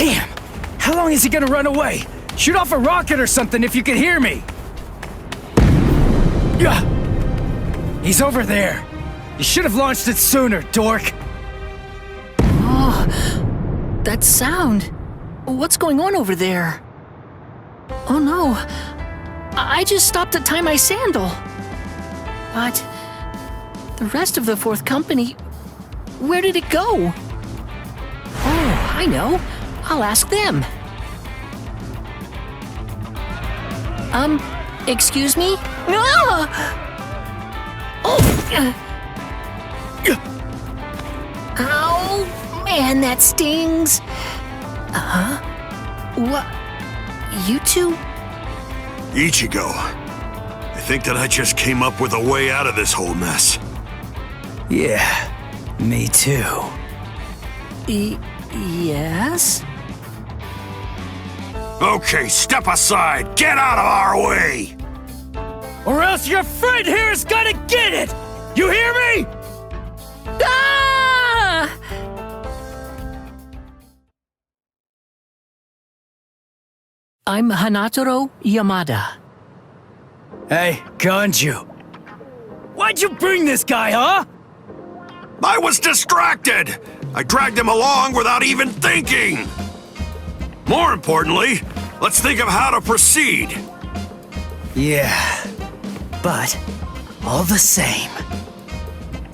Damn! How long is he gonna run away? Shoot off a rocket or something if you can hear me! He's over there. You should have launched it sooner, dork. Oh, that sound. What's going on over there? Oh no, I just stopped to tie my sandal. But the rest of the fourth company, where did it go? Oh, I know. I'll ask them. Excuse me? Ah! Oh! Ow! Man, that stings! What? You two? Ichigo, I think that I just came up with a way out of this whole mess. Yeah, me too. Yes? Okay, step aside! Get out of our way! Or else your friend here is gonna get it! You hear me? Ah! I'm Hanataro Yamada. Hey, Ganju. Why'd you bring this guy, huh? I was distracted! I dragged him along without even thinking! More importantly, let's think of how to proceed. Yeah, but all the same.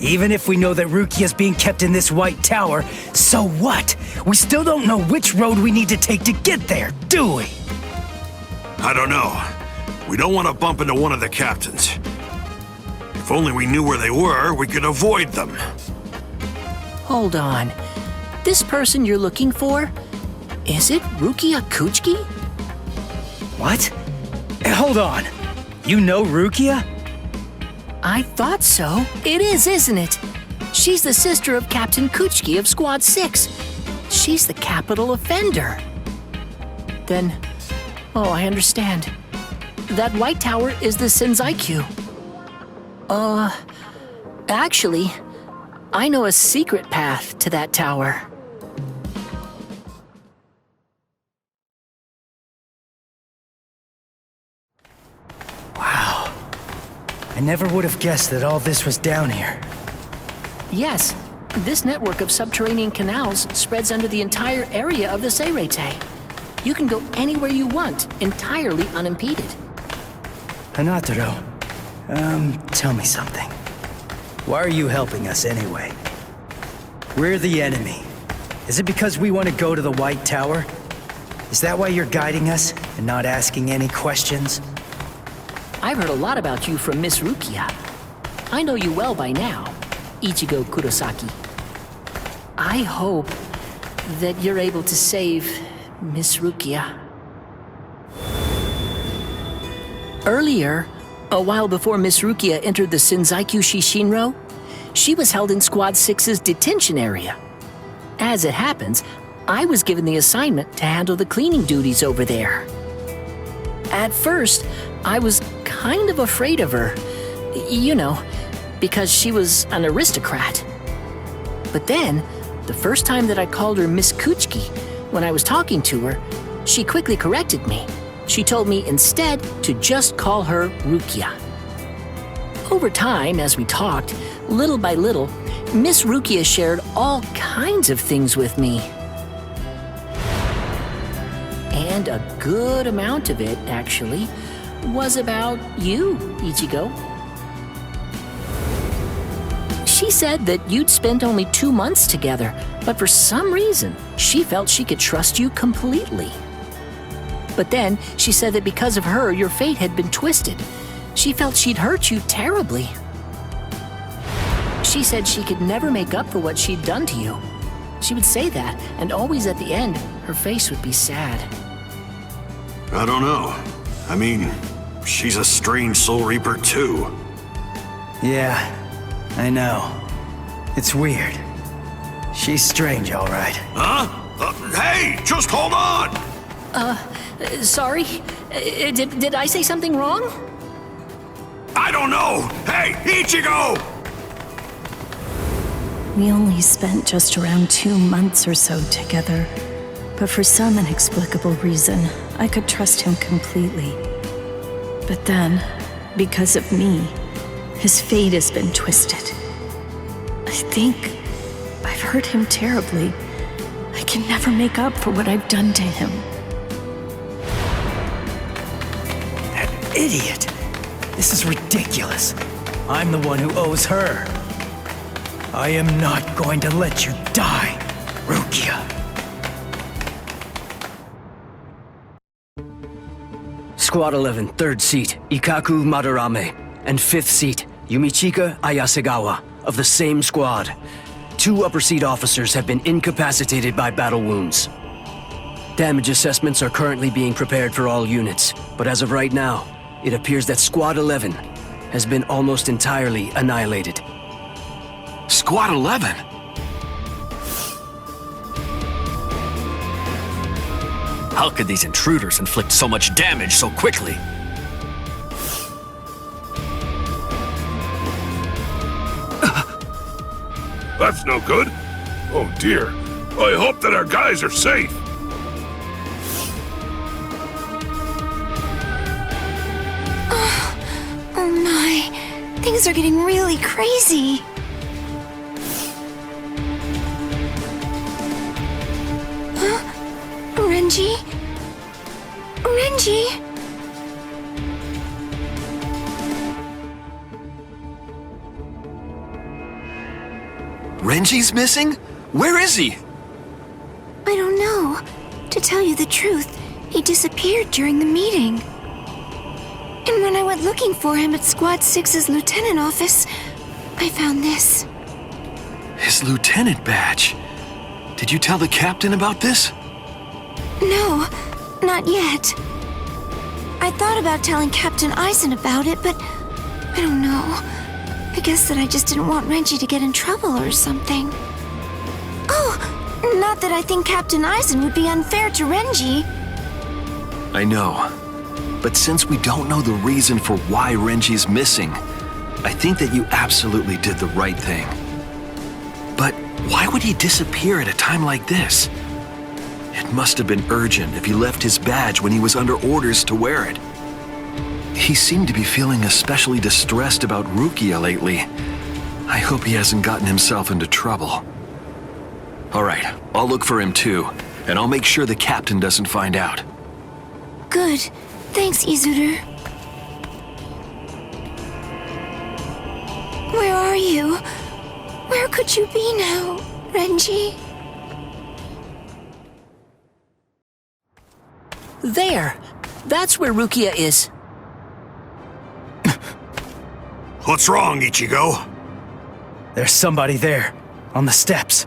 Even if we know that Rukia's being kept in this White Tower, so what? We still don't know which road we need to take to get there, do we? I don't know. We don't want to bump into one of the captains. If only we knew where they were, we could avoid them. Hold on. This person you're looking for? Is it Rukia Kuchiki? What? Hey, hold on. You know Rukia? I thought so. It is, isn't it? She's the sister of Captain Kuchiki of Squad 6. She's the capital offender. Then, oh, I understand. That White Tower is the Senzaiku. Actually, I know a secret path to that tower. Wow. I never would have guessed that all this was down here. Yes, this network of subterranean canals spreads under the entire area of the Seirete. You can go anywhere you want, entirely unimpeded. Hanataro, tell me something. Why are you helping us anyway? We're the enemy. Is it because we want to go to the White Tower? Is that why you're guiding us and not asking any questions? I've heard a lot about you from Miss Rukia. I know you well by now, Ichigo Kurosaki. I hope that you're able to save Miss Rukia. Earlier, a while before Miss Rukia entered the Senzaiku Shishinro, she was held in Squad 6's detention area. As it happens, I was given the assignment to handle the cleaning duties over there. At first, I was kind of afraid of her, you know, because she was an aristocrat. But then, the first time that I called her Miss Kuchiki, when I was talking to her, she quickly corrected me. She told me instead to just call her Rukia. Over time, as we talked, little by little, Miss Rukia shared all kinds of things with me. And a good amount of it, actually, was about you, Ichigo. She said that you'd spent only 2 months together, but for some reason, she felt she could trust you completely. But then, she said that because of her, your fate had been twisted. She felt she'd hurt you terribly. She said she could never make up for what she'd done to you. She would say that, and always at the end, her face would be sad. I don't know. I mean, she's a strange Soul Reaper too. Yeah, I know. It's weird. She's strange, all right. Huh? Hey, just hold on! Sorry? Did I say something wrong? I don't know! Hey, Ichigo! We only spent just around 2 months or so together, But for some inexplicable reason, I could trust him completely. But then, because of me, his fate has been twisted. I think I've hurt him terribly. I can never make up for what I've done to him. That idiot! This is ridiculous. I'm the one who owes her. I am not going to let you die, Rukia. Squad 11, 3rd seat, Ikaku Madarame, and 5th seat, Yumichika Ayasegawa, of the same squad. 2 upper seat officers have been incapacitated by battle wounds. Damage assessments are currently being prepared for all units, but as of right now, it appears that Squad 11 has been almost entirely annihilated. Squad 11? How could these intruders inflict so much damage so quickly? That's no good. Oh dear. I hope that our guys are safe. Oh my, things are getting really crazy. Huh? Renji? Renji? Renji's missing? Where is he? I don't know. To tell you the truth, he disappeared during the meeting. And when I went looking for him at Squad 6's lieutenant office, I found this. His lieutenant badge. Did you tell the captain about this? No, not yet. I thought about telling Captain Eisen about it, but I don't know. I guess that I just didn't want Renji to get in trouble or something. Oh, not that I think Captain Eisen would be unfair to Renji. I know. But since we don't know the reason for why Renji's missing, I think that you absolutely did the right thing. But why would he disappear at a time like this? It must have been urgent if he left his badge when he was under orders to wear it. He seemed to be feeling especially distressed about Rukia lately. I hope he hasn't gotten himself into trouble. All right, I'll look for him too, and I'll make sure the captain doesn't find out. Good. Thanks, Izuru. Where are you? Where could you be now, Renji? There! That's where Rukia is. What's wrong, Ichigo? There's somebody there, on the steps.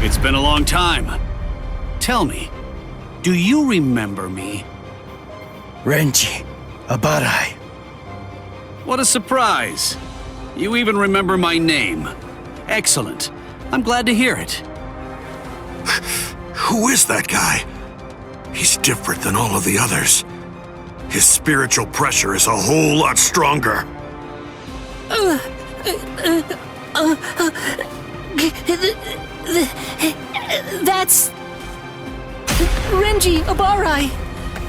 It's been a long time. Tell me, do you remember me? Renji, Abarai. What a surprise. You even remember my name. Excellent. I'm glad to hear it. Who is that guy? He's different than all of the others. His spiritual pressure is a whole lot stronger. That's... Renji Abarai,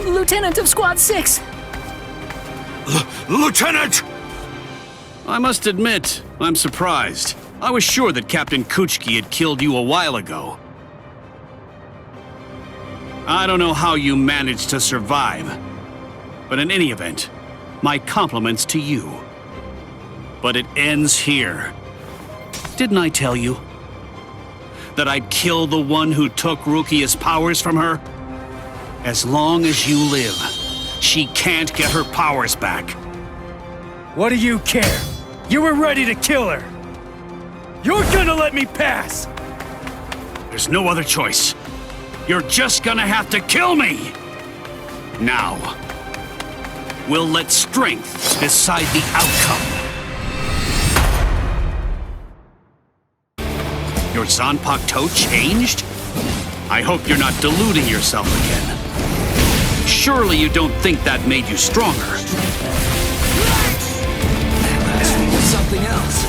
Lieutenant of Squad 6. Lieutenant! I must admit, I'm surprised. I was sure that Captain Kuchiki had killed you a while ago. I don't know how you managed to survive, but in any event, my compliments to you. But it ends here. Didn't I tell you that I'd kill the one who took Rukia's powers from her? As long as you live, she can't get her powers back. What do you care? You were ready to kill her. You're gonna let me pass! There's no other choice. You're just gonna have to kill me! Now, we'll let strength decide the outcome. Your Zanpakuto changed? I hope you're not deluding yourself again. Surely you don't think that made you stronger. Something else.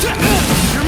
You're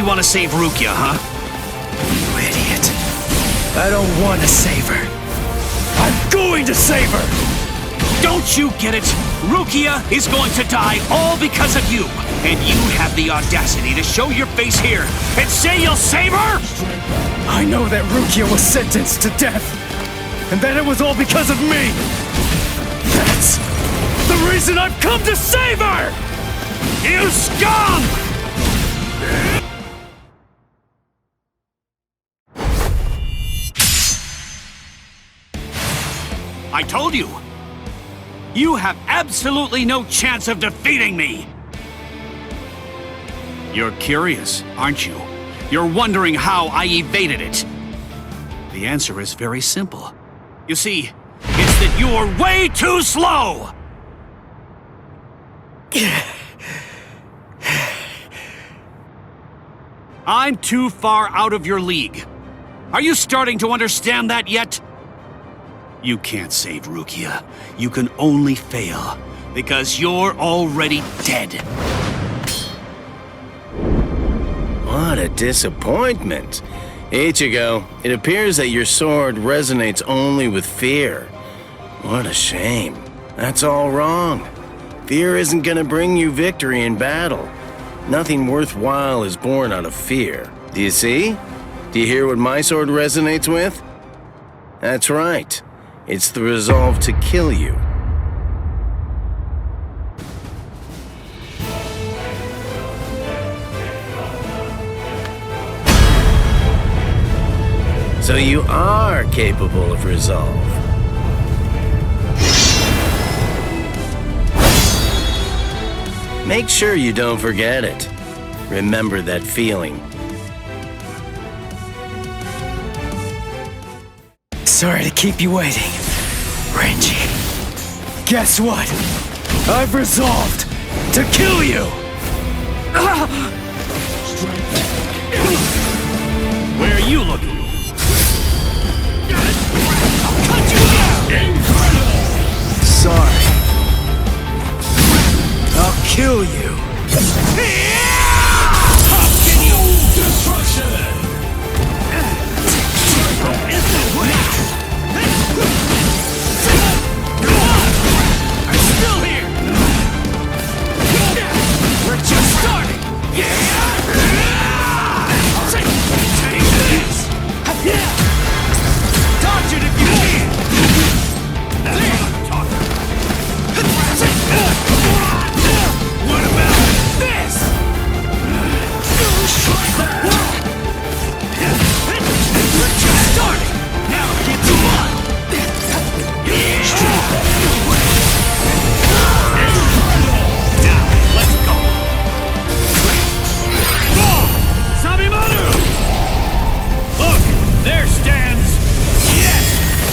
really want to save Rukia, huh? You idiot. I don't want to save her. I'm going to save her! Don't you get it? Rukia is going to die all because of you. And you have the audacity to show your face here and say you'll save her? I know that Rukia was sentenced to death, and that it was all because of me. That's the reason I've come to save her! You scum! I told you! You have absolutely no chance of defeating me! You're curious, aren't you? You're wondering how I evaded it. The answer is very simple. You see, it's that you're way too slow! I'm too far out of your league. Are you starting to understand that yet? You can't save Rukia. You can only fail, because you're already dead. What a disappointment. Ichigo, it appears that your sword resonates only with fear. What a shame. That's all wrong. Fear isn't gonna bring you victory in battle. Nothing worthwhile is born out of fear. Do you see? Do you hear what my sword resonates with? That's right. It's the resolve to kill you. So you are capable of resolve. Make sure you don't forget it. Remember that feeling. Sorry to keep you waiting, Renji. Guess what? I've resolved to kill you! Where are you looking? Sorry. I'll kill you. I'm still here! We're just starting! Take this! Dodge it if you can! What about this? We're just starting! Now get to one! Now, let's go! Sabimaru! Look, there stands... Yes!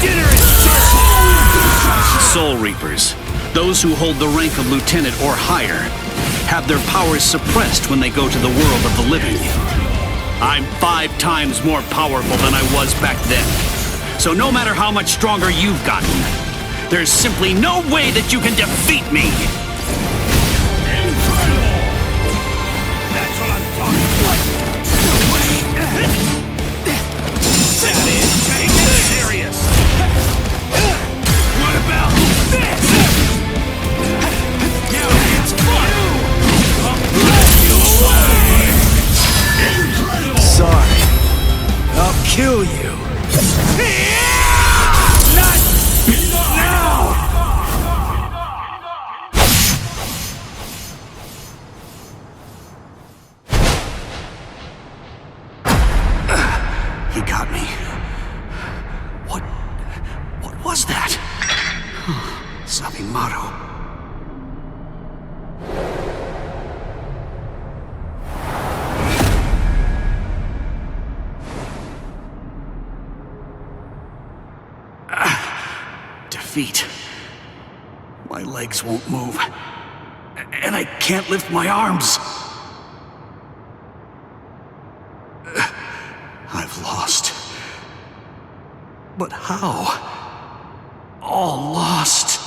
Dinner is served! Soul Reapers. Those who hold the rank of lieutenant or higher have their powers suppressed when they go to the world of the living. I'm 5 times more powerful than I was back then. So no matter how much stronger you've gotten, there's simply no way that you can defeat me! That's what I'm talking about! That is, take it serious! What about this? Now it's fun! I'll blow you away! Sorry. I'll kill you. Not now! He got me. What was that? Sabimaru. Defeat. My legs won't move. And I can't lift my arms. I've lost. But how? All lost.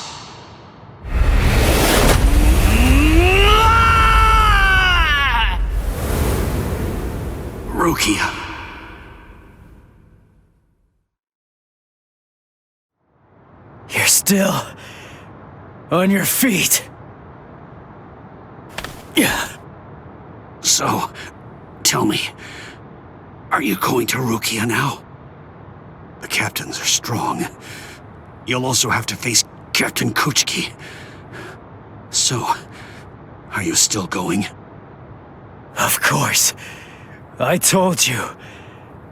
Rukia. You're still on your feet. Yeah. So, tell me, are you going to Rukia now? The captains are strong. You'll also have to face Captain Kuchiki. So, are you still going? Of course. I told you.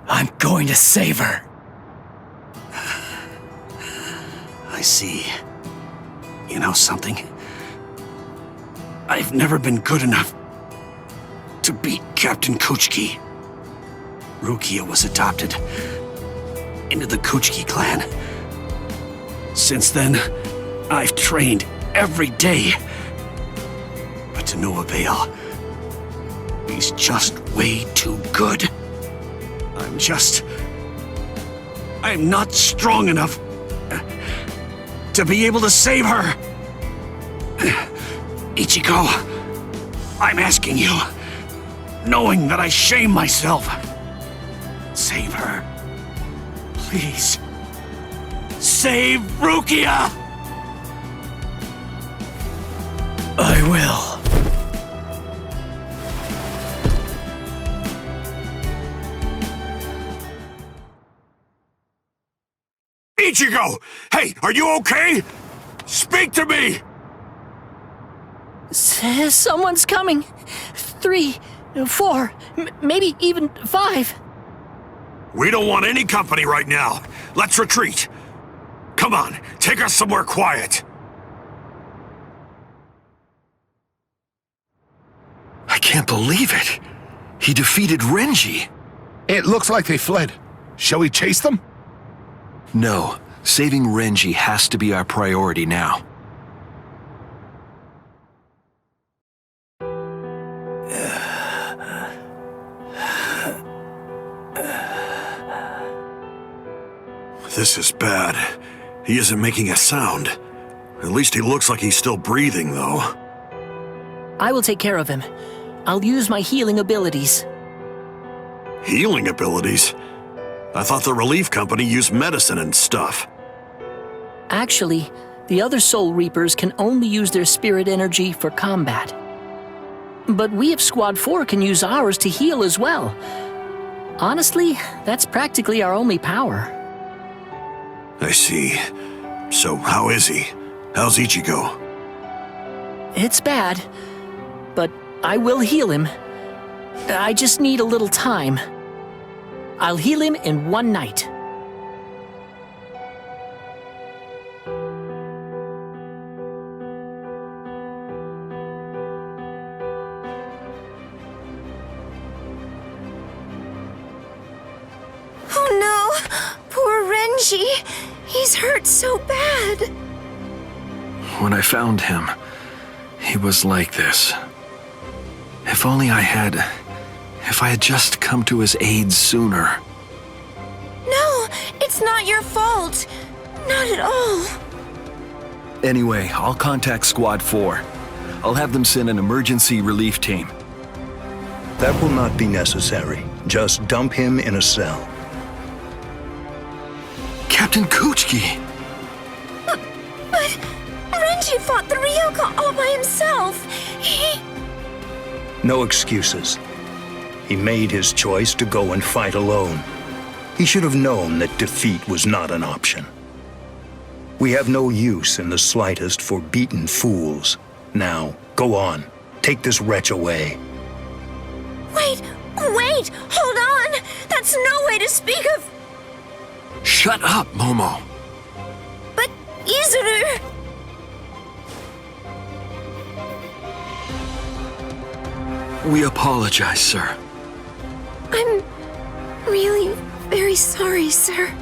I'm going to save her. I see. You know something? I've never been good enough to beat Captain Kuchiki. Rukia was adopted into the Kuchiki clan. Since then, I've trained every day. But to no avail. He's just way too good. I'm not strong enough to be able to save her. Ichigo, I'm asking you, knowing that I shame myself. Save her. Please. Save Rukia! I will. Ichigo! Hey, are you okay? Speak to me! Someone's coming. 3, 4, maybe even 5. We don't want any company right now. Let's retreat. Come on, take us somewhere quiet. I can't believe it. He defeated Renji. It looks like they fled. Shall we chase them? No, saving Renji has to be our priority now. This is bad. He isn't making a sound. At least he looks like he's still breathing, though. I will take care of him. I'll use my healing abilities. Healing abilities? I thought the relief company used medicine and stuff. Actually, the other Soul Reapers can only use their spirit energy for combat. But we of Squad 4 can use ours to heal as well. Honestly, that's practically our only power. I see. So how is he? How's Ichigo? It's bad, but I will heal him. I just need a little time. I'll heal him in one night. Oh no! Poor Renji! He's hurt so bad! When I found him, he was like this. If I had just come to his aid sooner. No, it's not your fault. Not at all. Anyway, I'll contact Squad 4. I'll have them send an emergency relief team. That will not be necessary. Just dump him in a cell. Captain Kuchiki! But Renji fought the Ryoka all by himself. No excuses. He made his choice to go and fight alone. He should have known that defeat was not an option. We have no use in the slightest for beaten fools. Now, go on. Take this wretch away. Wait! Hold on! That's no way to speak of... Shut up, Momo! But, Izuru... We apologize, sir. I'm really very sorry, sir.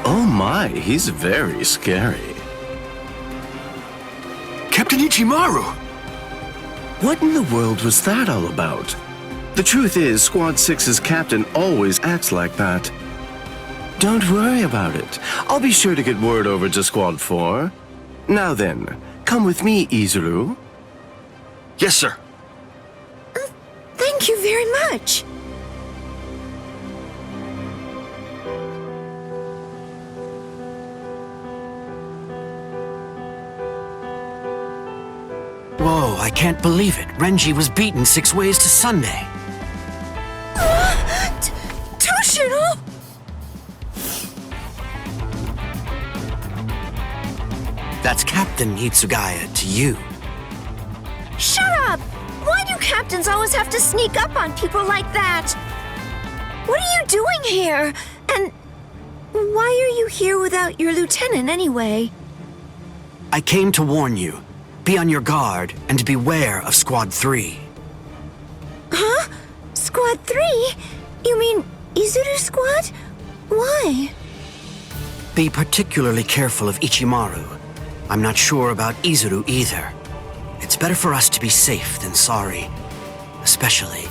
Oh my, he's very scary. Captain Ichimaru! What in the world was that all about? The truth is, Squad 6's captain always acts like that. Don't worry about it. I'll be sure to get word over to Squad 4. Now then, come with me, Izuru. Yes, sir. Thank you very much. Whoa, I can't believe it. Renji was beaten 6 ways to Sunday. Toshiro! That's Captain Hitsugaya to you. Shut up! Why do captains always have to sneak up on people like that? What are you doing here? And why are you here without your lieutenant anyway? I came to warn you. Be on your guard and beware of Squad 3. Huh? Squad 3? You mean Izuru Squad? Why? Be particularly careful of Ichimaru. I'm not sure about Izuru either. It's better for us to be safe than sorry. Especially...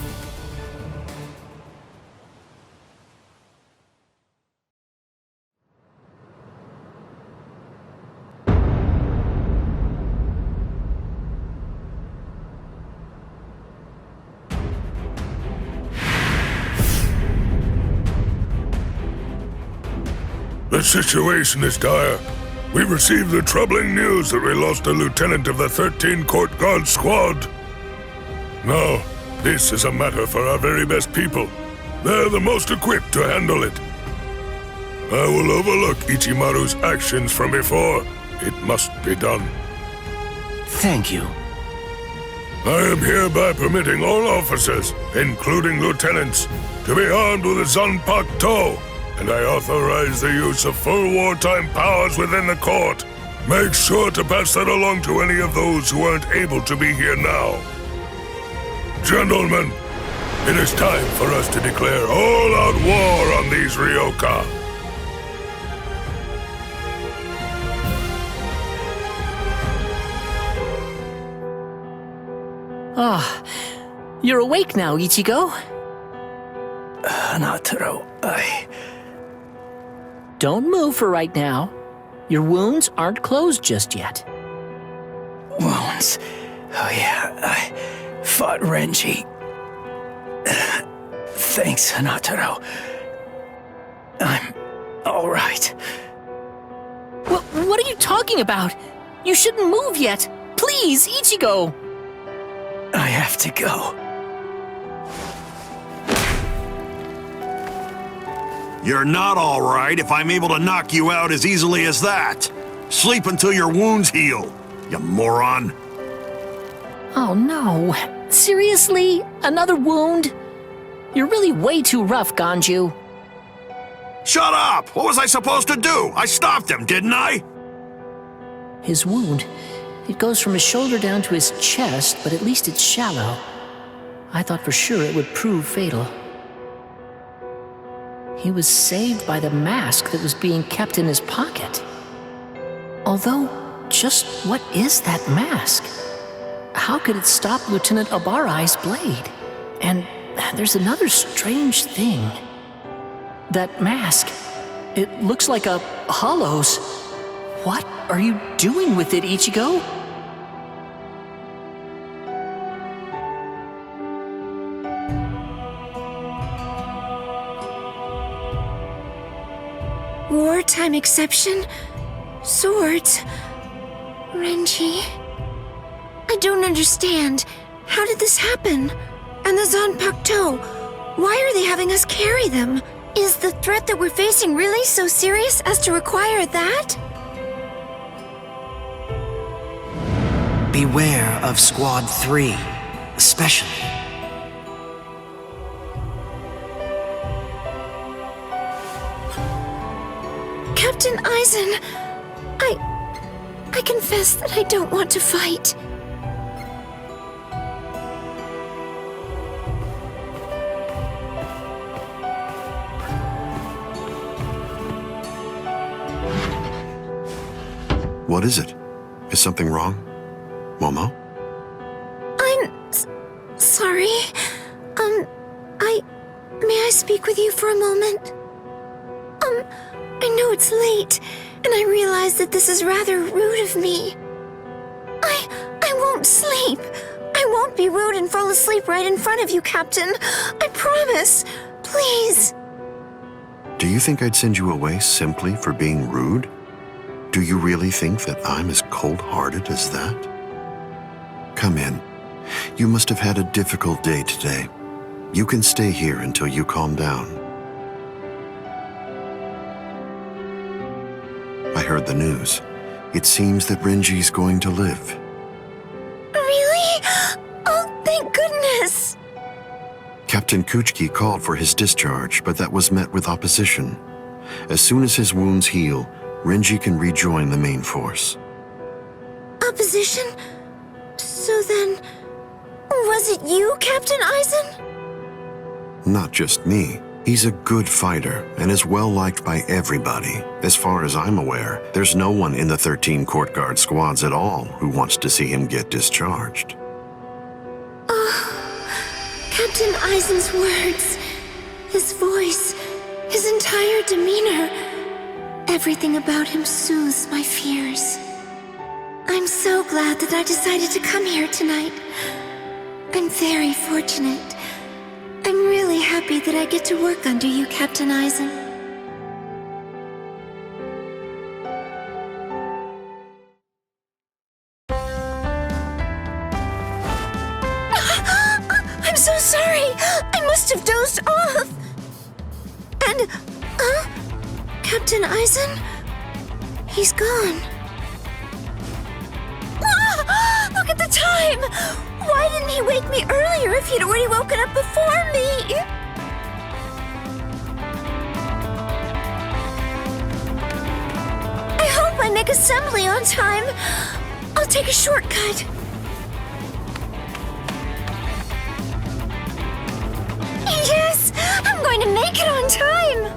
The situation is dire. We received the troubling news that we lost a lieutenant of the 13 Court Guard Squad. Now, this is a matter for our very best people. They're the most equipped to handle it. I will overlook Ichimaru's actions from before. It must be done. Thank you. I am hereby permitting all officers, including lieutenants, to be armed with a Zanpakuto, and I authorize the use of full wartime powers within the court. Make sure to pass that along to any of those who aren't able to be here now. Gentlemen, it is time for us to declare all-out war on these Ryoka. Ah, you're awake now, Ichigo. Hanataro, Don't move for right now. Your wounds aren't closed just yet. Wounds. Oh yeah, I fought Renji. Thanks, Hanataro. I'm all right. What are you talking about? You shouldn't move yet. Please, Ichigo. I have to go. You're not all right if I'm able to knock you out as easily as that. Sleep until your wounds heal, you moron. Oh no. Seriously? Another wound? You're really way too rough, Ganju. Shut up! What was I supposed to do? I stopped him, didn't I? His wound, it goes from his shoulder down to his chest, but at least it's shallow. I thought for sure it would prove fatal. He was saved by the mask that was being kept in his pocket. Although, just what is that mask? How could it stop Lieutenant Abarai's blade? And there's another strange thing. That mask, it looks like a hollow's. What are you doing with it, Ichigo? Wartime exception? Swords? Renji? I don't understand. How did this happen? And the Zanpakuto? Why are they having us carry them? Is the threat that we're facing really so serious as to require that? Beware of Squad 3, especially. Captain Aizen, I confess that I don't want to fight. What is it? Is something wrong? Momo? I'm sorry. May I speak with you for a moment? I know it's late, and I realize that this is rather rude of me. I won't sleep. I won't be rude and fall asleep right in front of you, Captain. I promise. Please. Do you think I'd send you away simply for being rude? Do you really think that I'm as cold-hearted as that? Come in. You must have had a difficult day today. You can stay here until you calm down. I heard the news. It seems that Renji's going to live. Really? Oh, thank goodness. Captain Kuchiki called for his discharge, but that was met with opposition. As soon as his wounds heal, Renji can rejoin the main force. Opposition? So then, was it you, Captain Eisen? Not just me. He's a good fighter and is well liked by everybody. As far as I'm aware, there's no one in the 13 Court Guard squads at all who wants to see him get discharged. Oh, Captain Eisen's words, his voice, his entire demeanor, everything about him soothes my fears. I'm so glad that I decided to come here tonight. I'm very fortunate. I'm really happy that I get to work under you, Captain Eisen. I'm so sorry! I must have dozed off! And, Captain Eisen? He's gone. Ah, look at the time! Why didn't he wake me earlier if he'd already woken up before me? I hope I make assembly on time. I'll take a shortcut. Yes! I'm going to make it on time!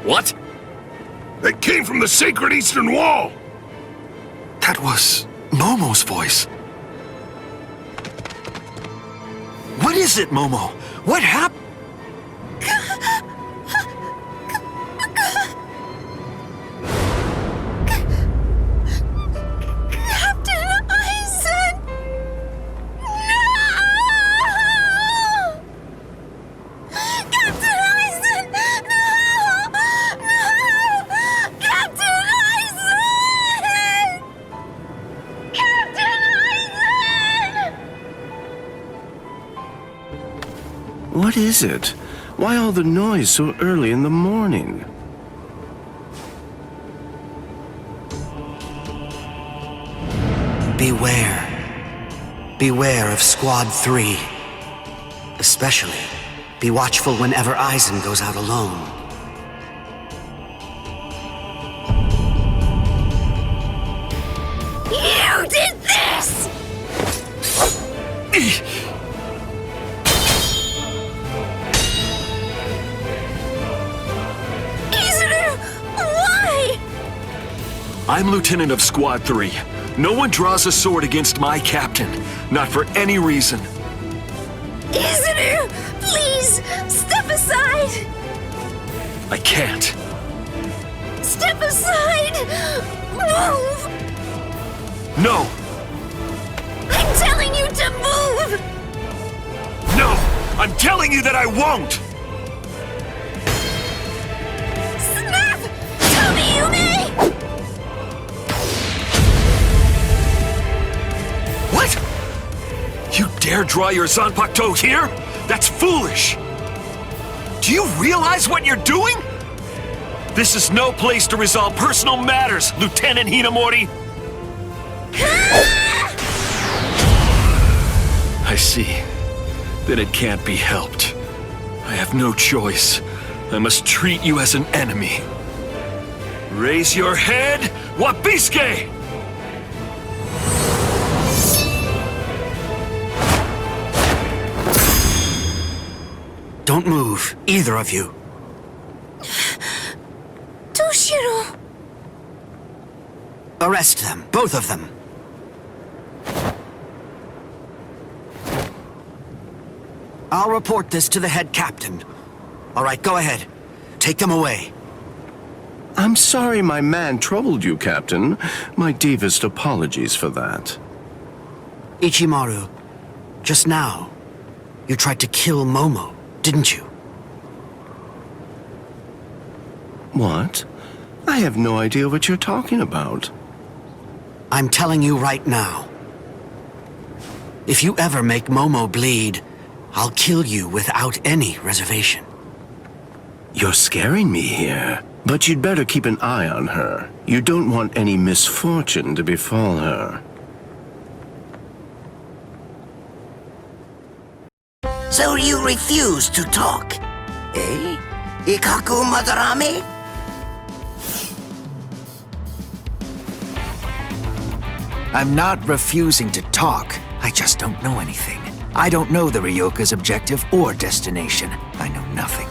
What? That came from the sacred Eastern Wall! That was Momo's voice. What is it, Momo? What happened? Captain Eisen! No! Captain Eisen! No! No! Captain Eisen! Captain Eisen! What is it? Why all the noise so early in the morning? Beware. Beware of Squad 3. Especially, be watchful whenever Eisen goes out alone. You did this! Izuru, why? I'm Lieutenant of Squad 3. No one draws a sword against my captain. Not for any reason. Izuru, please, step aside! I can't. Step aside! Move! No! I'm telling you to move! No! I'm telling you that I won't! Snap! Tell me, Yume! What? You dare draw your Zanpakuto here? That's foolish! Do you realize what you're doing? This is no place to resolve personal matters, Lieutenant Hinamori! I see that it can't be helped. I have no choice. I must treat you as an enemy. Raise your head, Wabisuke! Don't move, either of you. Toshiro! Arrest them, both of them. I'll report this to the head captain. All right, go ahead. Take them away. I'm sorry my man troubled you, Captain. My deepest apologies for that. Ichimaru, just now, you tried to kill Momo, didn't you? What? I have no idea what you're talking about. I'm telling you right now. If you ever make Momo bleed, I'll kill you without any reservation. You're scaring me here. But you'd better keep an eye on her. You don't want any misfortune to befall her. So you refuse to talk, eh? Ikaku Madarame? I'm not refusing to talk. I just don't know anything. I don't know the Ryoka's objective or destination. I know nothing.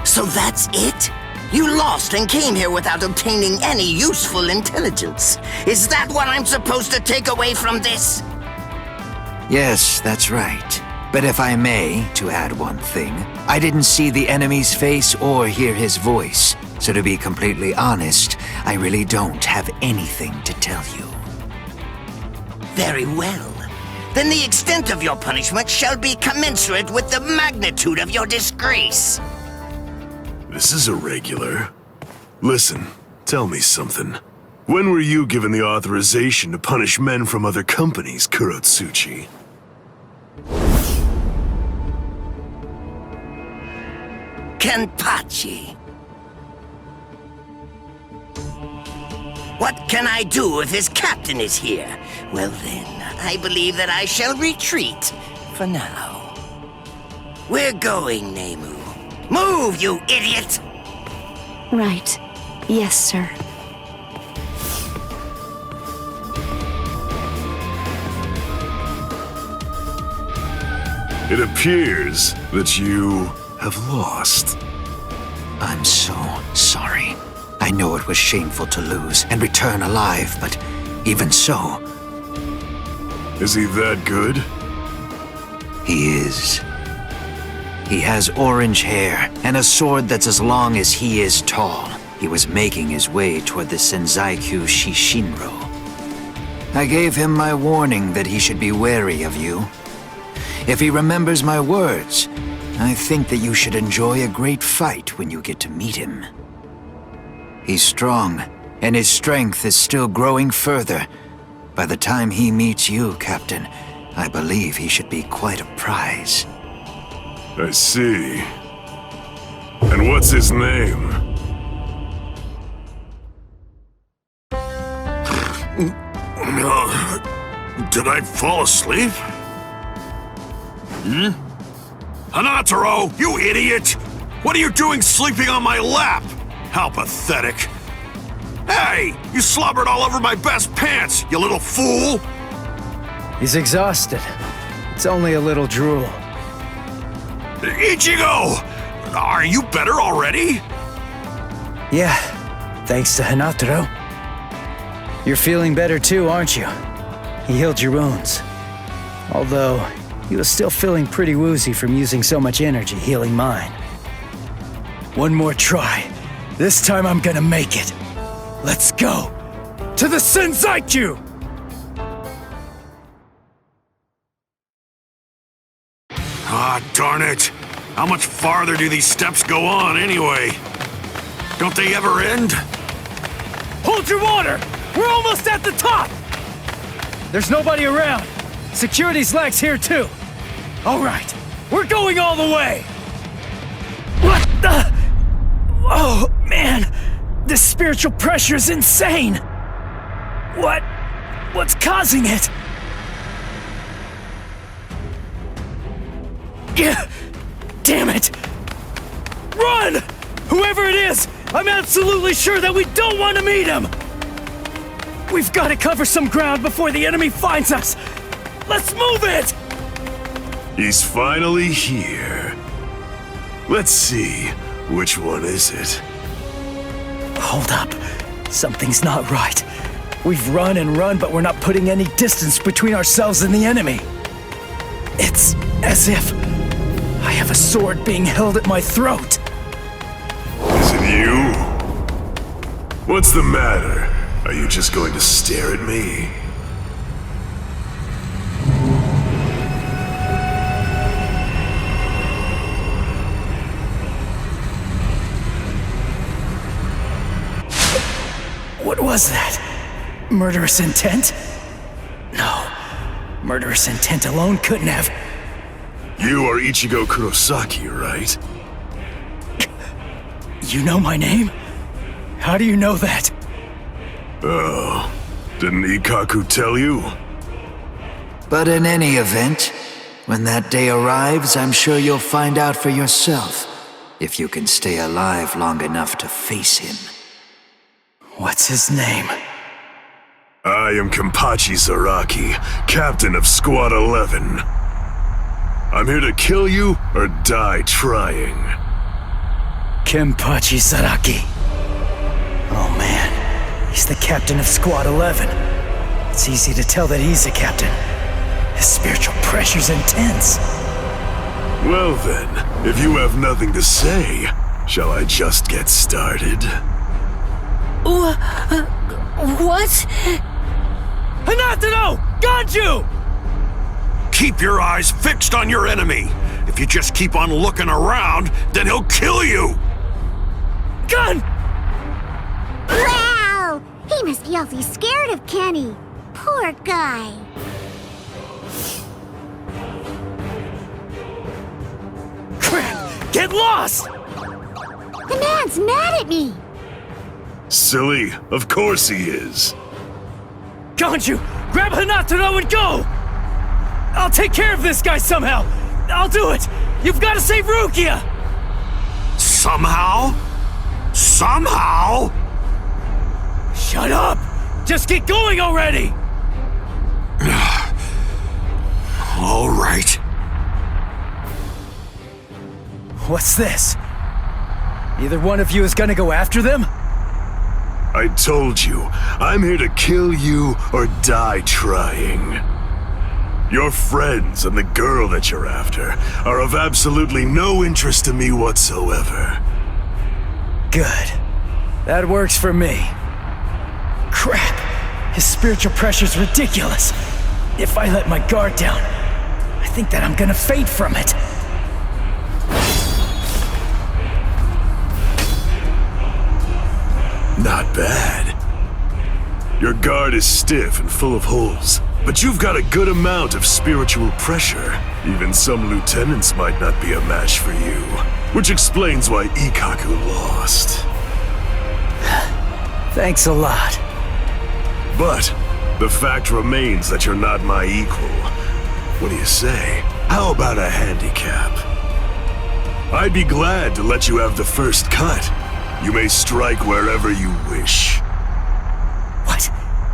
So that's it? You lost and came here without obtaining any useful intelligence. Is that what I'm supposed to take away from this? Yes, that's right. But if I may, to add one thing, I didn't see the enemy's face or hear his voice. So to be completely honest, I really don't have anything to tell you. Very well. Then the extent of your punishment shall be commensurate with the magnitude of your disgrace. This is irregular. Listen, tell me something. When were you given the authorization to punish men from other companies, Kurotsuchi? Kenpachi. What can I do if his captain is here? Well then, I believe that I shall retreat for now. We're going, Nemu. Move, you idiot! Right. Yes, sir. It appears that you have lost. I'm so sorry. I know it was shameful to lose and return alive, but even so... Is he that good? He is. He has orange hair and a sword that's as long as he is tall. He was making his way toward the Senzaiku Shishinro. I gave him my warning that he should be wary of you. If he remembers my words, I think that you should enjoy a great fight when you get to meet him. He's strong, and his strength is still growing further. By the time he meets you, Captain, I believe he should be quite a prize. I see. And what's his name? Did I fall asleep? Hanataro, you idiot! What are you doing sleeping on my lap? How pathetic. Hey, you slobbered all over my best pants, you little fool! He's exhausted. It's only a little drool. Ichigo! Are you better already? Yeah, thanks to Hanataro. You're feeling better too, aren't you? He healed your wounds. Although, he was still feeling pretty woozy from using so much energy healing mine. One more try. This time I'm gonna make it. Let's go! To the Senzaiku! Ah, darn it. How much farther do these steps go on, anyway? Don't they ever end? Hold your water! We're almost at the top! There's nobody around. Security's lax here, too. All right, we're going all the way! What the? Oh, man! This spiritual pressure is insane! What's causing it? Yeah, damn it! Run! Whoever it is, I'm absolutely sure that we don't want to meet him! We've got to cover some ground before the enemy finds us! Let's move it! He's finally here. Let's see, which one is it? Hold up. Something's not right. We've run and run, but we're not putting any distance between ourselves and the enemy. It's as if I have a sword being held at my throat. Is it you? What's the matter? Are you just going to stare at me? What was that? Murderous intent? No. Murderous intent alone couldn't have. You are Ichigo Kurosaki, right? You know my name? How do you know that? Oh, didn't Ikaku tell you? But in any event, when that day arrives, I'm sure you'll find out for yourself, if you can stay alive long enough to face him. What's his name? I am Kenpachi Zaraki, captain of Squad 11. I'm here to kill you or die trying. Kenpachi Zaraki. Oh man, he's the captain of Squad 11. It's easy to tell that he's a captain. His spiritual pressure's intense. Well then, if you have nothing to say, shall I just get started? What? Hanataro! Ganju! Keep your eyes fixed on your enemy. If you just keep on looking around, then he'll kill you! Gun! Wow! He must be awfully scared of Kenny. Poor guy. Crap! Get lost! The man's mad at me. Silly, of course he is. Ganju, grab Hanataro and go! I'll take care of this guy somehow! I'll do it! You've got to save Rukia! Somehow? Somehow? Shut up! Just get going already! All right. What's this? Either one of you is gonna go after them? I told you, I'm here to kill you or die trying. Your friends and the girl that you're after are of absolutely no interest to me whatsoever. Good. That works for me. Crap! His spiritual pressure's ridiculous. If I let my guard down, I think that I'm gonna fade from it. Not bad. Your guard is stiff and full of holes, but you've got a good amount of spiritual pressure. Even some lieutenants might not be a match for you, which explains why Ikaku lost. Thanks a lot. But the fact remains that you're not my equal. What do you say? How about a handicap? I'd be glad to let you have the first cut. You may strike wherever you wish. What?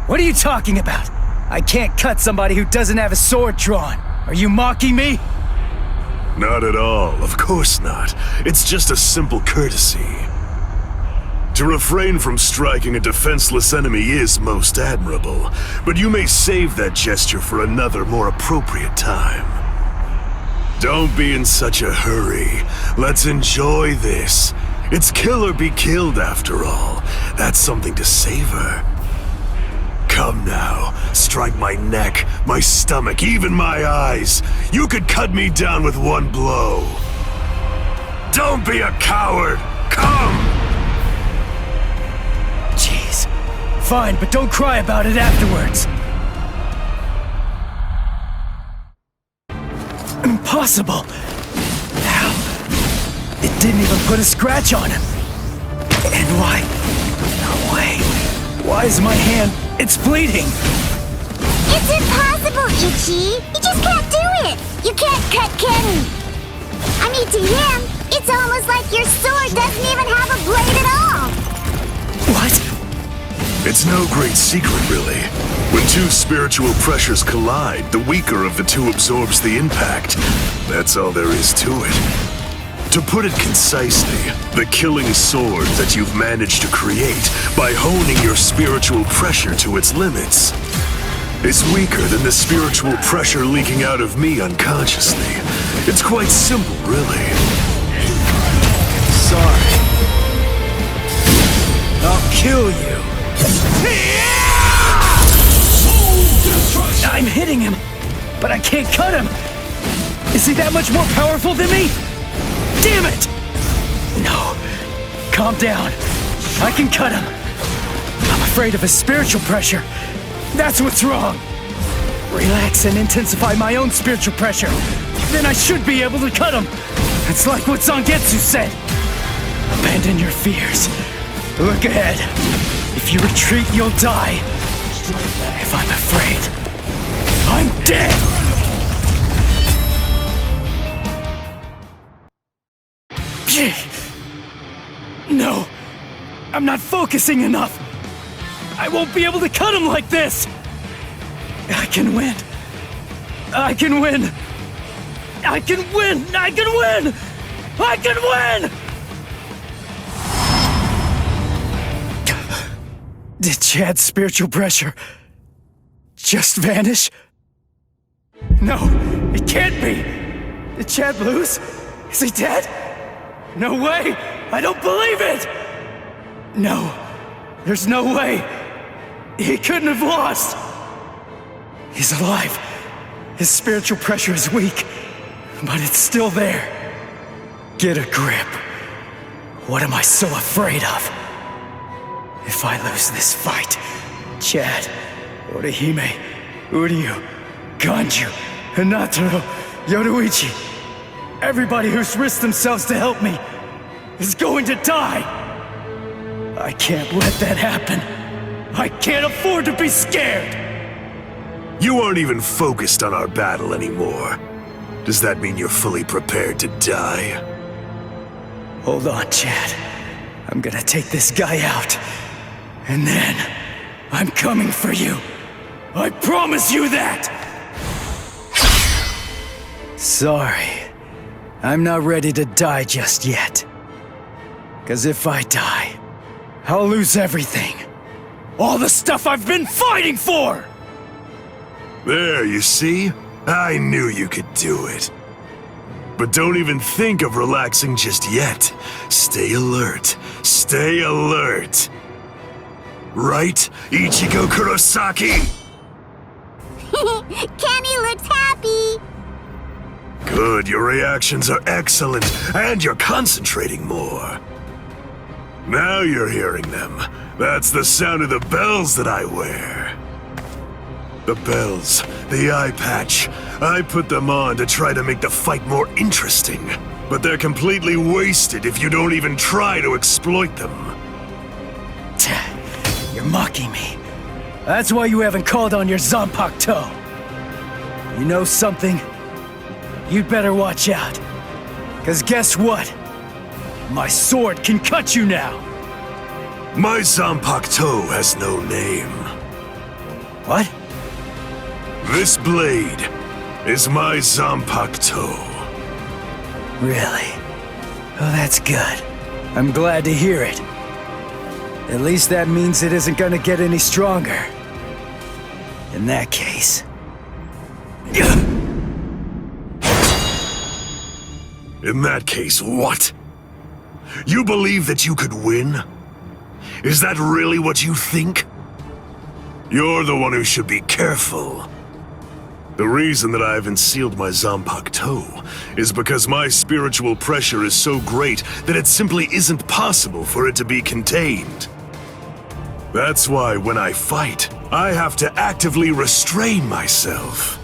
What are you talking about? I can't cut somebody who doesn't have a sword drawn. Are you mocking me? Not at all, of course not. It's just a simple courtesy. To refrain from striking a defenseless enemy is most admirable, but you may save that gesture for another, more appropriate time. Don't be in such a hurry. Let's enjoy this. It's kill or be killed, after all. That's something to savor. Come now, strike my neck, my stomach, even my eyes. You could cut me down with one blow. Don't be a coward. Come! Jeez. Fine, but don't cry about it afterwards. Impossible. How? It didn't even put a scratch on him. And why? No way. Why is my hand... It's bleeding! It's impossible, Ichi! You just can't do it! You can't cut Kenny! I mean, to him, it's almost like your sword doesn't even have a blade at all! What? It's no great secret, really. When two spiritual pressures collide, the weaker of the two absorbs the impact. That's all there is to it. To put it concisely, the killing sword that you've managed to create by honing your spiritual pressure to its limits. is weaker than the spiritual pressure leaking out of me unconsciously. It's quite simple, really. Sorry. I'll kill you. I'm hitting him, but I can't cut him. Is he that much more powerful than me? Damn it! No. Calm down. I can cut him. I'm afraid of his spiritual pressure. That's what's wrong. Relax and intensify my own spiritual pressure. Then I should be able to cut him. It's like what Zangetsu said. Abandon your fears. Look ahead. If you retreat, you'll die. If I'm afraid, I'm dead! No. I'm not focusing enough. I won't be able to cut him like this. I can win. I can win. I can win. I can win. I can win! Did Chad's spiritual pressure just vanish? No, it can't be. Did Chad lose? Is he dead? No way! I don't believe it! No, there's no way. He couldn't have lost. He's alive. His spiritual pressure is weak, but it's still there. Get a grip. What am I so afraid of? If I lose this fight, Chad, Orihime, Uryu, Ganju, Hinataro, Yoruichi, everybody who's risked themselves to help me is going to die. I can't let that happen. I can't afford to be scared. You aren't even focused on our battle anymore. Does that mean you're fully prepared to die? Hold on, Chad. I'm gonna take this guy out. And then, I'm coming for you. I promise you that! Sorry. I'm not ready to die just yet. 'Cause if I die, I'll lose everything. All the stuff I've been fighting for! There, you see? I knew you could do it. But don't even think of relaxing just yet. Stay alert. Stay alert. Right, Ichigo Kurosaki? Kenny looks happy! Good, your reactions are excellent, and you're concentrating more. Now you're hearing them. That's the sound of the bells that I wear. The bells, the eye patch. I put them on to try to make the fight more interesting. But they're completely wasted if you don't even try to exploit them. You're mocking me. That's why you haven't called on your Zanpakuto. You know something? You'd better watch out. 'Cause guess what? My sword can cut you now. My Zanpakuto has no name. What? This blade is my Zanpakuto. Really? Oh, that's good. I'm glad to hear it. At least that means it isn't gonna get any stronger. In that case... In that case, what? You believe that you could win? Is that really what you think? You're the one who should be careful. The reason that I haven't sealed my Zanpakuto is because my spiritual pressure is so great that it simply isn't possible for it to be contained. That's why when I fight, I have to actively restrain myself.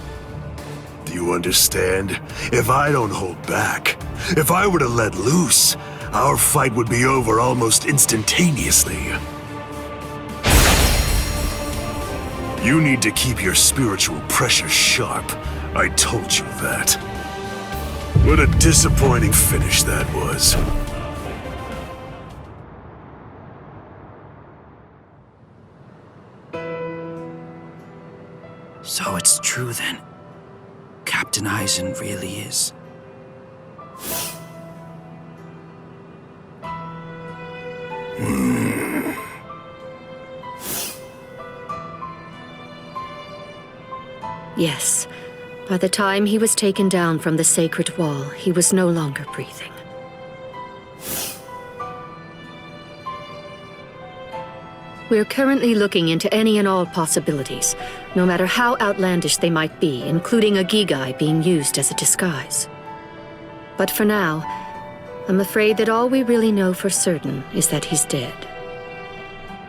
Do you understand? If I don't hold back, if I were to let loose, our fight would be over almost instantaneously. You need to keep your spiritual pressure sharp. I told you that. What a disappointing finish that was. So it's true then. Captain Eisen really is. Yes. By the time he was taken down from the sacred wall, he was no longer breathing. We're currently looking into any and all possibilities, no matter how outlandish they might be, including a Gigai being used as a disguise. But for now, I'm afraid that all we really know for certain is that he's dead.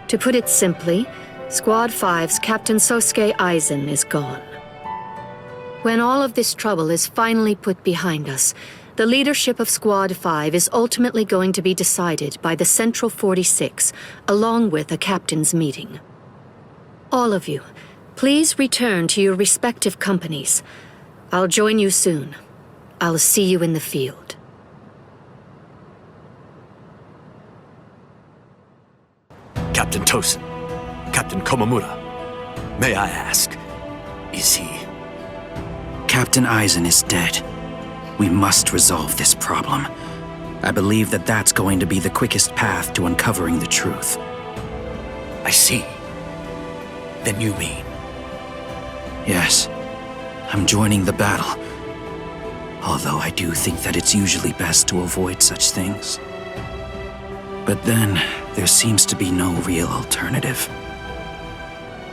To put it simply, Squad 5's Captain Sosuke Aizen is gone. When all of this trouble is finally put behind us, the leadership of Squad 5 is ultimately going to be decided by the Central 46, along with a captain's meeting. All of you, please return to your respective companies. I'll join you soon. I'll see you in the field. Captain Tosin, Captain Komamura, may I ask, is he? Captain Aizen is dead. We must resolve this problem. I believe that that's going to be the quickest path to uncovering the truth. I see. Then you mean? Yes. I'm joining the battle. Although I do think that it's usually best to avoid such things. But then, there seems to be no real alternative.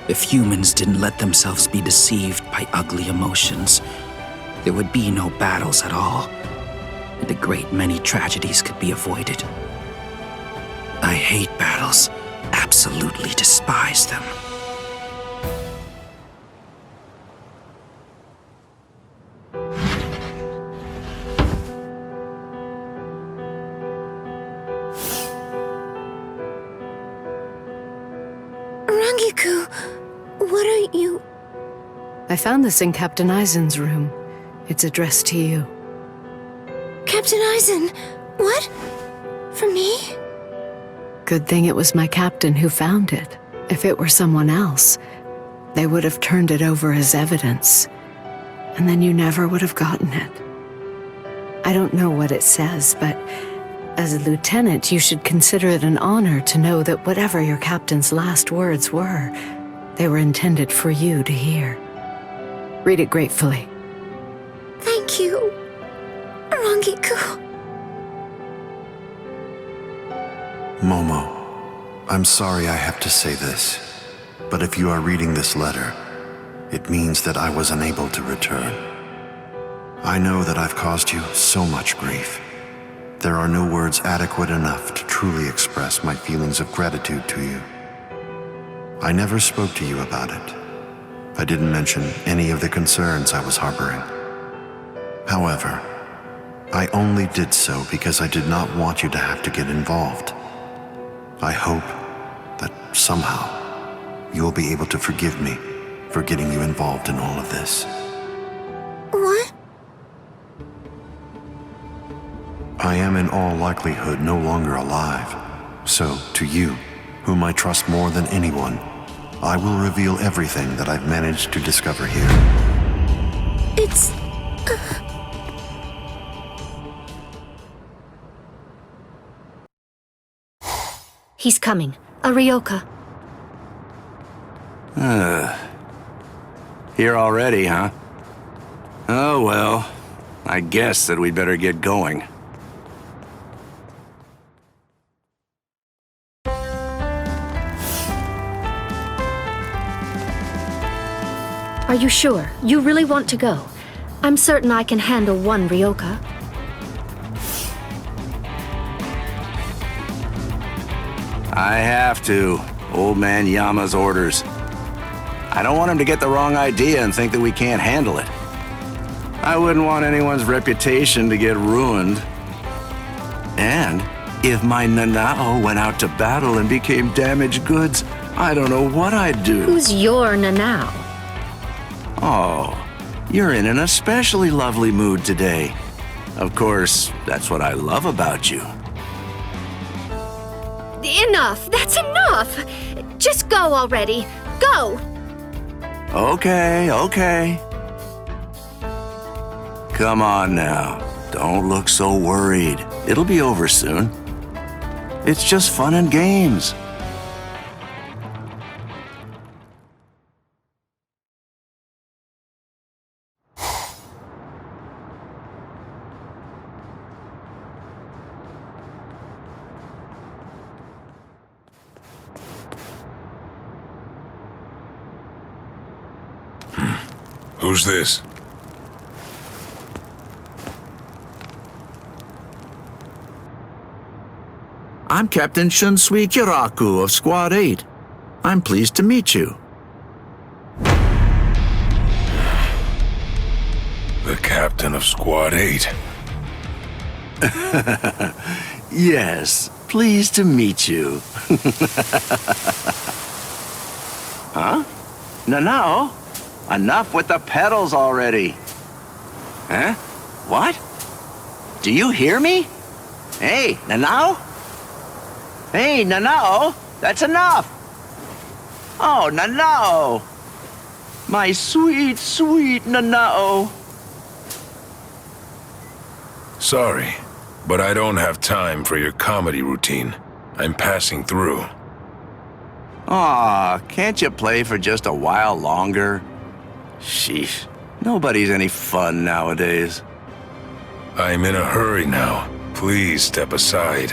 If humans didn't let themselves be deceived by ugly emotions, there would be no battles at all, and a great many tragedies could be avoided. I hate battles, absolutely despise them. Rangiku, what are you... I found this in Captain Aizen's room. It's addressed to you. Captain Aizen, what? For me? Good thing it was my captain who found it. If it were someone else, they would have turned it over as evidence. And then you never would have gotten it. I don't know what it says, but as a lieutenant, you should consider it an honor to know that whatever your captain's last words were, they were intended for you to hear. Read it gratefully. Thank you, Rangiku. Momo, I'm sorry I have to say this, but if you are reading this letter, it means that I was unable to return. I know that I've caused you so much grief. There are no words adequate enough to truly express my feelings of gratitude to you. I never spoke to you about it. I didn't mention any of the concerns I was harboring. However, I only did so because I did not want you to have to get involved. I hope that somehow you will be able to forgive me for getting you involved in all of this. What? I am in all likelihood no longer alive. So, to you, whom I trust more than anyone, I will reveal everything that I've managed to discover here. It's... He's coming. Arioka. Here already, huh? Oh well, I guess that we'd better get going. Are you sure? You really want to go? I'm certain I can handle one Ryoka. I have to. Old man Yama's orders. I don't want him to get the wrong idea and think that we can't handle it. I wouldn't want anyone's reputation to get ruined. And if my Nanao went out to battle and became damaged goods, I don't know what I'd do. Who's your Nanao? Oh, you're in an especially lovely mood today. Of course, that's what I love about you. Enough! That's enough! Just go already. Go! Okay. Come on now. Don't look so worried. It'll be over soon. It's just fun and games. Who's this? I'm Captain Shunsui Kiraku of Squad 8. I'm pleased to meet you. The captain of Squad 8. Yes, pleased to meet you. Huh? No. Enough with the pedals already. Huh? What? Do you hear me? Hey, Nanao? Hey, Nanao, that's enough. Oh, Nanao. My sweet, sweet Nanao. Sorry, but I don't have time for your comedy routine. I'm passing through. Aw, can't you play for just a while longer? Sheesh, nobody's any fun nowadays. I'm in a hurry now. Please step aside.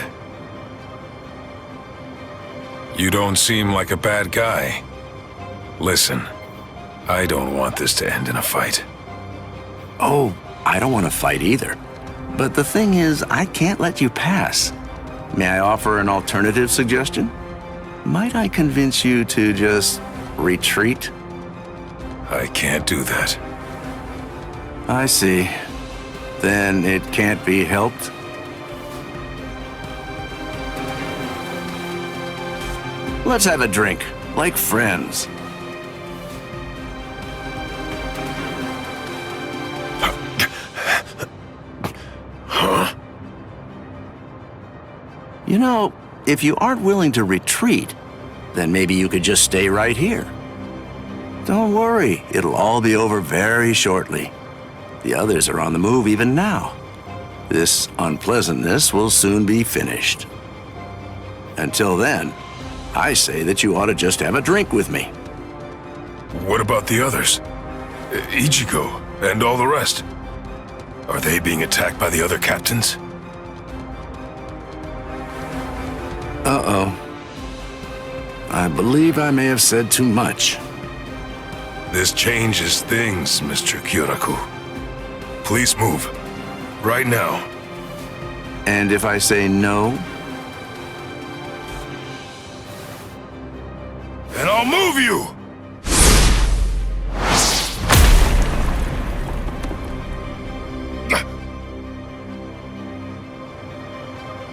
You don't seem like a bad guy. Listen, I don't want this to end in a fight. Oh, I don't want to fight either. But the thing is, I can't let you pass. May I offer an alternative suggestion? Might I convince you to just retreat? I can't do that. I see. Then it can't be helped? Let's have a drink, like friends. Huh? You know, if you aren't willing to retreat, then maybe you could just stay right here. Don't worry, it'll all be over very shortly. The others are on the move even now. This unpleasantness will soon be finished. Until then, I say that you ought to just have a drink with me. What about the others? Ichigo and all the rest? Are they being attacked by the other captains? Uh-oh. I believe I may have said too much. This changes things, Mr. Kyoraku. Please move. Right now. And if I say no? And I'll move you!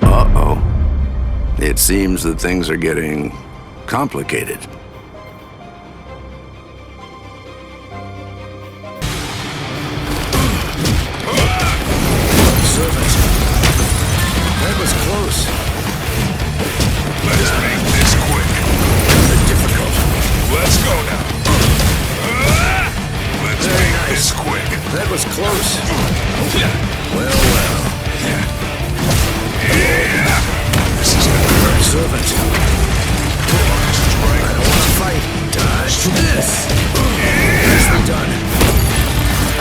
Uh-oh. It seems that things are getting complicated. Servant. That was close. Let's make this quick. Difficult. Let's go now. Let's make this quick. That was close. Well. Yeah. This is gonna hurt. Servant. I don't want to fight. Dodge this. Nicely done.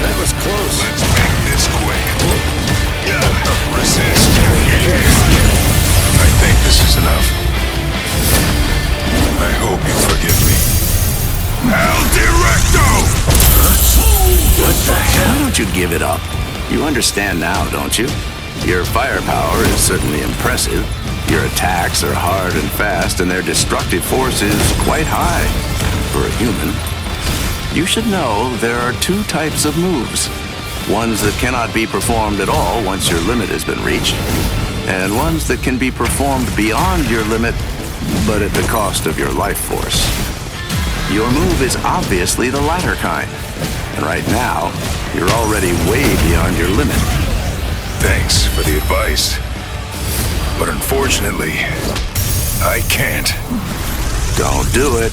That was close. Let's make this quick. Resist. I think this is enough. I hope you forgive me. El Directo! What the hell? Why don't you give it up? You understand now, don't you? Your firepower is certainly impressive. Your attacks are hard and fast, and their destructive force is quite high for a human. You should know there are two types of moves. Ones that cannot be performed at all once your limit has been reached, and ones that can be performed beyond your limit, but at the cost of your life force. Your move is obviously the latter kind, and right now, you're already way beyond your limit. Thanks for the advice. But unfortunately, I can't. Don't do it.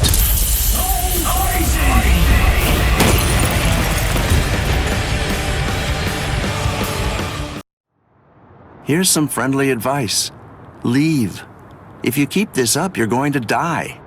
Here's some friendly advice. Leave. If you keep this up, you're going to die.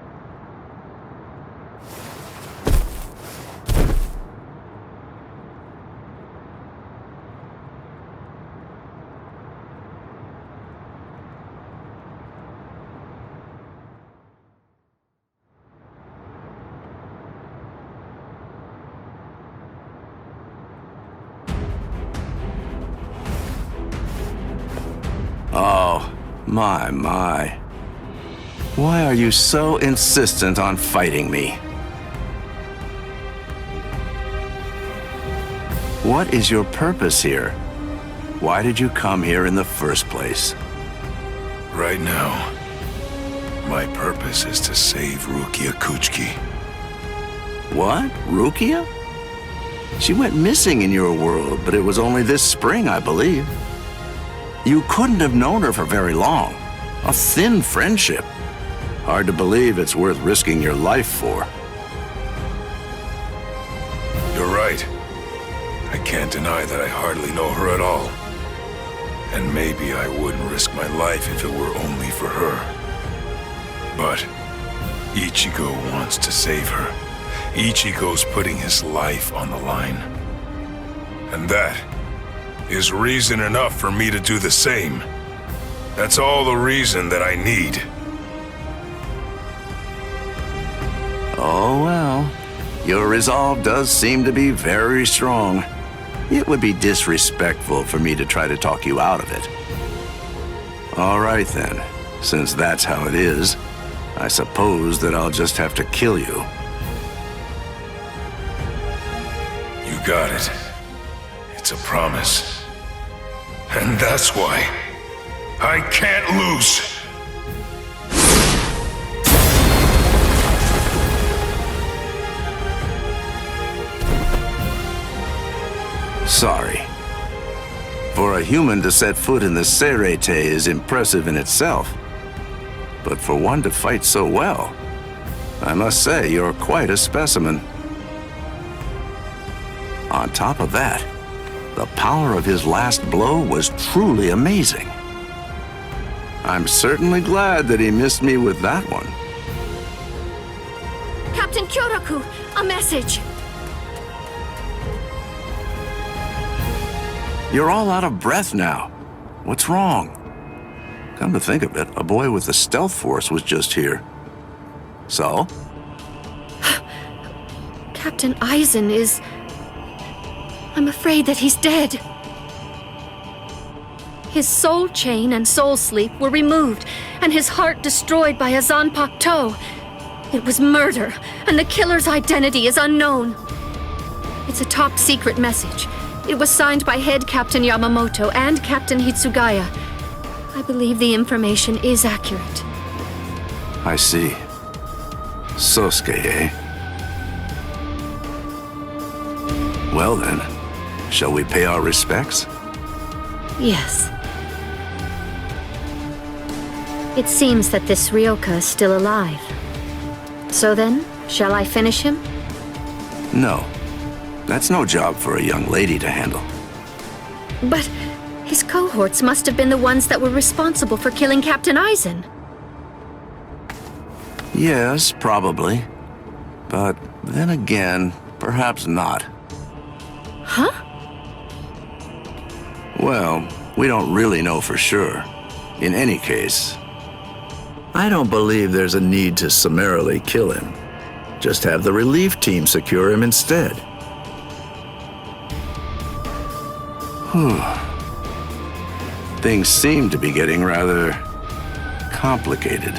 Oh, my. Why are you so insistent on fighting me? What is your purpose here? Why did you come here in the first place? Right now, my purpose is to save Rukia Kuchki. What? Rukia? She went missing in your world, but it was only this spring, I believe. You couldn't have known her for very long. A thin friendship. Hard to believe it's worth risking your life for. You're right. I can't deny that I hardly know her at all. And maybe I wouldn't risk my life if it were only for her. But Ichigo wants to save her. Ichigo's putting his life on the line. And that is reason enough for me to do the same. That's all the reason that I need. Oh well, your resolve does seem to be very strong. It would be disrespectful for me to try to talk you out of it. All right then, since that's how it is, I suppose that I'll just have to kill you. You got it. It's a promise. And that's why I can't lose. Sorry. For a human to set foot in the Serete is impressive in itself. But for one to fight so well, I must say you're quite a specimen. On top of that, the power of his last blow was truly amazing. I'm certainly glad that he missed me with that one. Captain Kyoraku, a message. You're all out of breath now. What's wrong? Come to think of it, a boy with the stealth force was just here. So? Captain Aizen is... I'm afraid that he's dead. His soul chain and soul sleep were removed, and his heart destroyed by a Zanpak toe. It was murder, and the killer's identity is unknown. It's a top-secret message. It was signed by Head Captain Yamamoto and Captain Hitsugaya. I believe the information is accurate. I see. Sosuke, eh? Well then, shall we pay our respects? Yes. It seems that this Ryoka is still alive. So then, shall I finish him? No. That's no job for a young lady to handle. But his cohorts must have been the ones that were responsible for killing Captain Aizen. Yes, probably. But then again, perhaps not. Huh? Well, we don't really know for sure. In any case, I don't believe there's a need to summarily kill him. Just have the relief team secure him instead. Whew. Things seem to be getting rather complicated.